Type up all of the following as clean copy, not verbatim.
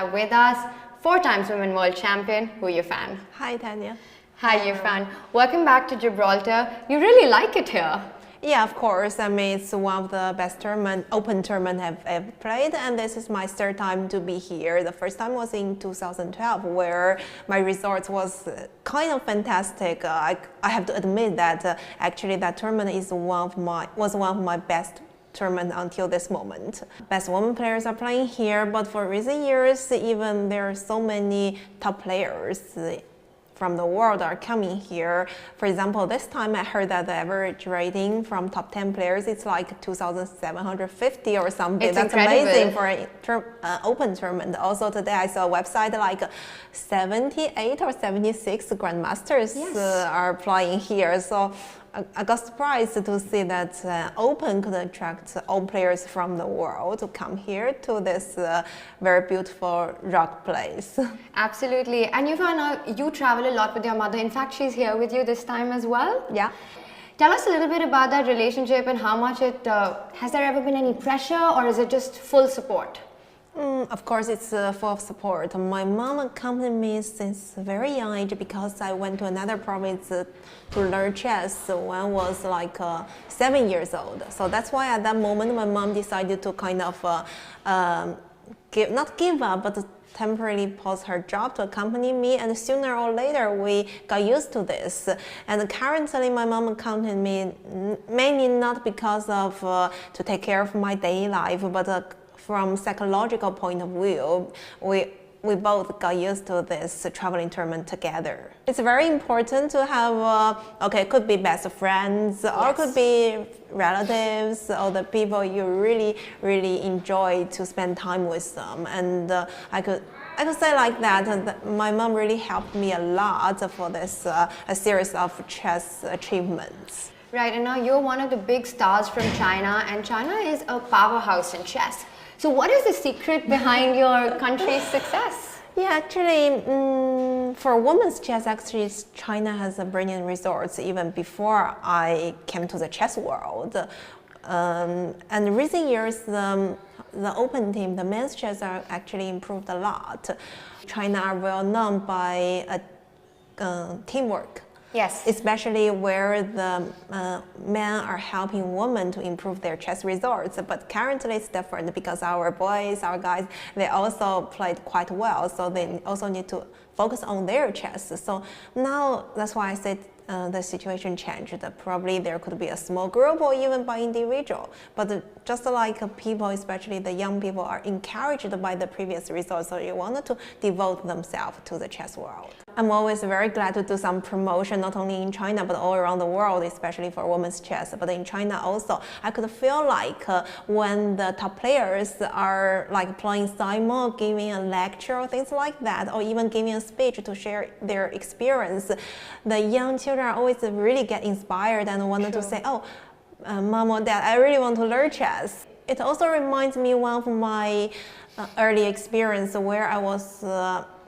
have with us 4-time women world champion, Hou Yifan. Hi, Tanya. Hi, Yifan. Welcome back to Gibraltar. You really like it here. Yeah, of course. I mean, it's one of the best open tournament I've ever played, and this is my third time to be here. The first time was in 2012, where my result was kind of fantastic. I have to admit that actually that tournament was one of my best tournament until this moment. Best women players are playing here, but for recent years, even there are so many top players from the world are coming here. For example, this time I heard that the average rating from top 10 players is like 2,750 or something. It's That's incredible. amazing for an open tournament. Also today I saw a website like 78 or 76 grandmasters are playing here. So I got surprised to see that Open could attract all players from the world to come here to this very beautiful rock place. Absolutely. And Yifan, you travel a lot with your mother. In fact, she's here with you this time as well. Yeah. Tell us a little bit about that relationship and how much it, has there ever been any pressure or is it just full support? Of course, it's full of support. My mom accompanied me since a very young age because I went to another province to learn chess when I was like 7 years old. So that's why at that moment my mom decided to kind of not give up, but temporarily pause her job to accompany me, and sooner or later we got used to this. And currently my mom accompanied me mainly not because of to take care of my daily life, but from psychological point of view, we both got used to this traveling tournament together. It's very important to have, it could be best friends, or it could be relatives, or the people you really, really enjoy to spend time with them. And I could say like that, my mom really helped me a lot for this a series of chess achievements. Right, and now you're one of the big stars from China, and China is a powerhouse in chess. So what is the secret behind your country's success? Yeah, actually, for women's chess, actually, China has a brilliant resource even before I came to the chess world. And in recent years, the open team, the men's chess are actually improved a lot. China are well known by teamwork. Yes. Especially where the men are helping women to improve their chess results. But currently it's different because our boys, our guys, they also played quite well. So they also need to focus on their chess. So now that's why I said the situation changed. Probably there could be a small group or even by individual. But just like people, especially the young people, are encouraged by the previous results, so they wanted to devote themselves to the chess world. I'm always very glad to do some promotion, not only in China, but all around the world, especially for women's chess. But in China also, I could feel like when the top players are like playing Simon, giving a lecture or things like that, or even giving a speech to share their experience, the young children always really get inspired and wanted to say, oh, Mom or Dad, I really want to learn chess. It also reminds me one of my early experience where I was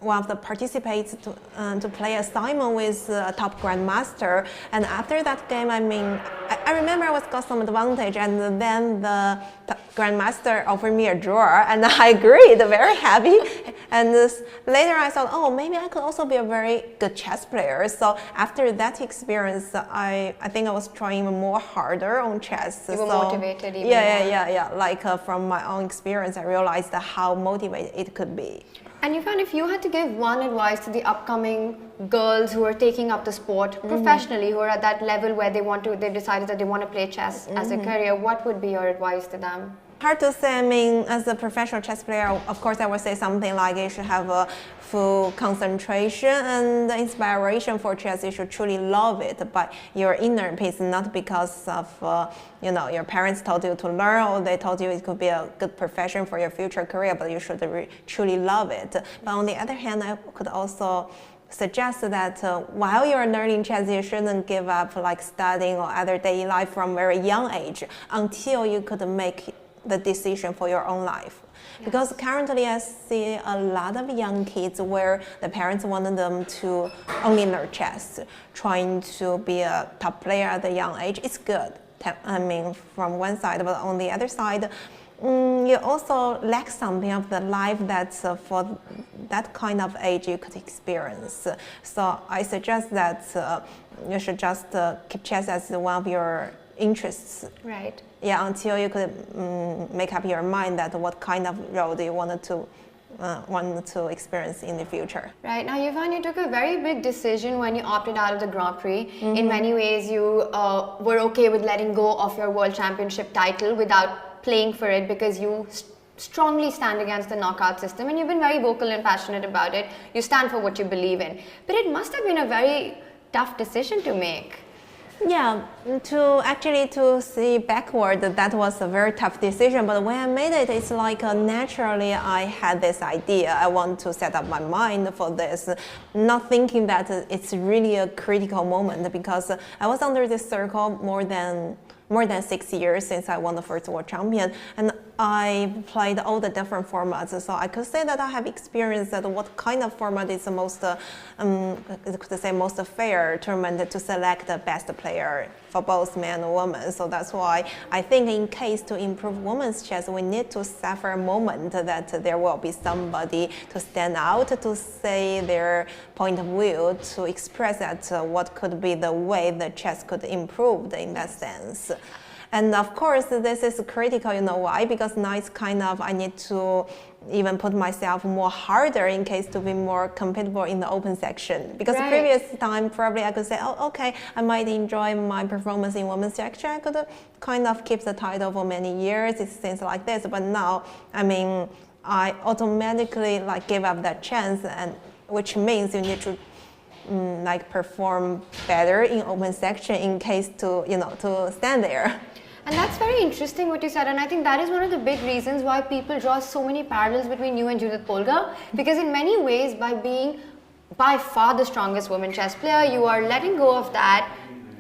one of the participants to play a Simon with a top grandmaster. And after that game, I mean, I remember I got some advantage, and then the grandmaster offered me a draw, and I agreed, very happy. And later I thought, oh, maybe I could also be a very good chess player. So after that experience, I think I was trying even more harder on chess. You were motivated even more. Yeah. Like from my own experience, I realized how motivated it could be. And Yifan, if you had to give one advice to the upcoming girls who are taking up the sport professionally, who are at that level where they've decided that they want to play chess as a career, what would be your advice to them? Hard to say. I mean, as a professional chess player, of course, I would say something like you should have a full concentration and inspiration for chess. You should truly love it by your inner peace, not because of your parents told you to learn or they told you it could be a good profession for your future career, but you should truly love it. But on the other hand, I could also suggest that while you're learning chess, you shouldn't give up like studying or other daily life from very young age until you could make the decision for your own life. Because currently I see a lot of young kids where the parents wanted them to only learn chess, trying to be a top player at a young age. It's good, I mean, from one side, but on the other side, you also lack something of the life that's for that kind of age you could experience. So I suggest that you should just keep chess as one of your interests. Right. Yeah, until you could make up your mind that what kind of road you want to experience in the future. Right. Now, Yifan, you took a very big decision when you opted out of the Grand Prix. In many ways, you were okay with letting go of your World Championship title without playing for it because you strongly stand against the knockout system, and you've been very vocal and passionate about it. You stand for what you believe in. But it must have been a very tough decision to make. Yeah, to see backward, that was a very tough decision. But when I made it, it's like naturally I had this idea. I want to set up my mind for this, not thinking that it's really a critical moment, because I was under this circle more than 6 years since I won the first world champion, and I played all the different formats. So I could say that I have experienced that what kind of format is the most, most fair tournament to select the best player for both men and women. So that's why I think in case to improve women's chess, we need to suffer a moment that there will be somebody to stand out, to say their point of view, to express that what could be the way the chess could improve in that sense. And of course, this is critical, you know why? Because now it's kind of, I need to even put myself more harder in case to be more compatible in the open section. Because the previous time, probably I could say, oh, okay, I might enjoy my performance in women's section. I could kind of keep the title for many years, it's things like this. But now, I mean, I automatically give up that chance, and which means you need to perform better in open section in case to stand there. And that's very interesting what you said, and I think that is one of the big reasons why people draw so many parallels between you and Judith Olga, because in many ways, by being by far the strongest women chess player, you are letting go of that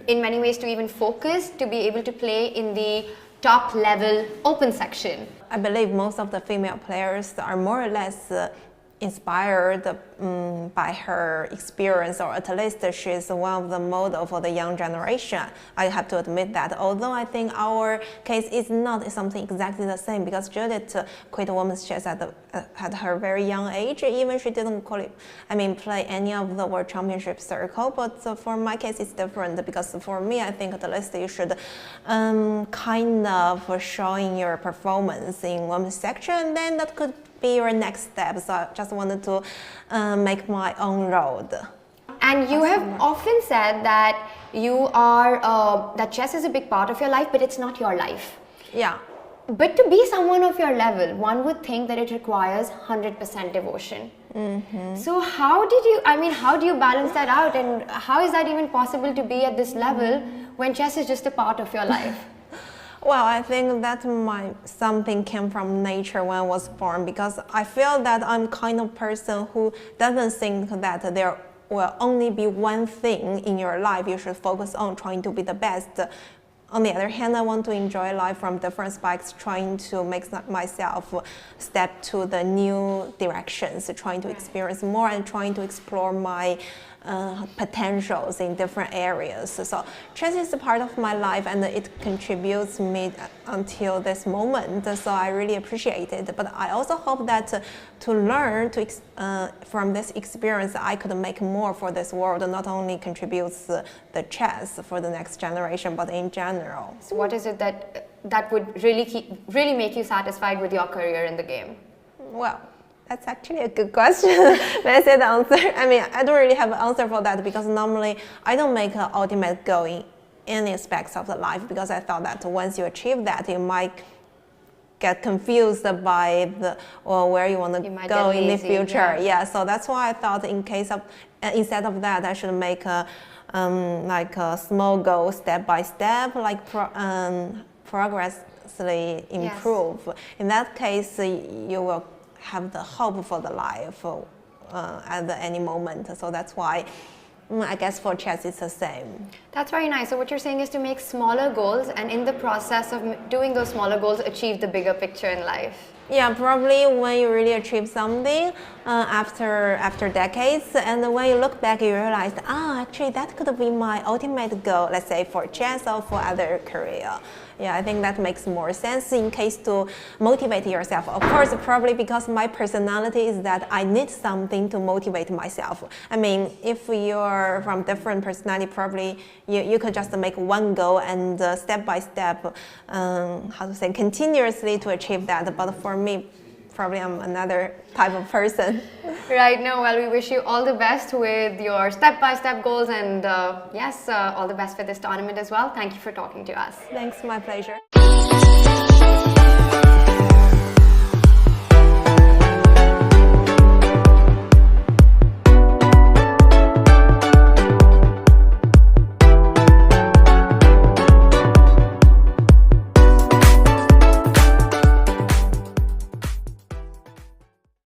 in many ways to even focus, to be able to play in the top level open section. I believe most of the female players are more or less inspired by her experience, or at least she's one of the model for the young generation. I have to admit that, although I think our case is not something exactly the same, because Judith quit women's chess at her very young age. Even she didn't play any of the World Championship circle. But for my case, it's different, because for me, I think at least you should kind of showing your performance in women's section, then that could be your next step. So I just wanted to make my own road. And you have often said that you are that chess is a big part of your life, but it's not your life. Yeah. But to be someone of your level, one would think that it requires 100% devotion. So how do you balance that out, and how is that even possible to be at this level when chess is just a part of your life? Well, I think that something came from nature when I was born, because I feel that I'm kind of person who doesn't think that there will only be one thing in your life you should focus on, trying to be the best. On the other hand, I want to enjoy life from different aspects, trying to make myself step to the new directions, trying to experience more and trying to explore my potentials in different areas. So chess is a part of my life, and it contributes me until this moment. So I really appreciate it. But I also hope that to learn from this experience, I could make more for this world, not only contributes the chess for the next generation, but in general. So what is it that would really make you satisfied with your career in the game? Well, that's actually a good question. When I say the answer, I don't really have an answer for that, because normally I don't make an ultimate goal in any aspects of the life, because I thought that once you achieve that, you might get confused by where you want to go in the future. Yeah, so that's why I thought instead of that, I should make a small goal, step by step, progressively improve. Yes. In that case, you will have the hope for the life at any moment. So that's why I guess for chess it's the same. That's very nice. So what you're saying is to make smaller goals, and in the process of doing those smaller goals, achieve the bigger picture in life. Yeah, probably when you really achieve something after decades, and when you look back, you realize, actually that could be my ultimate goal. Let's say for chess or for other career. Yeah, I think that makes more sense in case to motivate yourself. Of course, probably because my personality is that I need something to motivate myself. I mean, if you're from different personality, probably you could just make one goal and step by step, continuously to achieve that. But for me, probably I'm another type of person. Right, no, well, we wish you all the best with your step-by-step goals, and yes, all the best for this tournament as well. Thank you for talking to us. Thanks, my pleasure.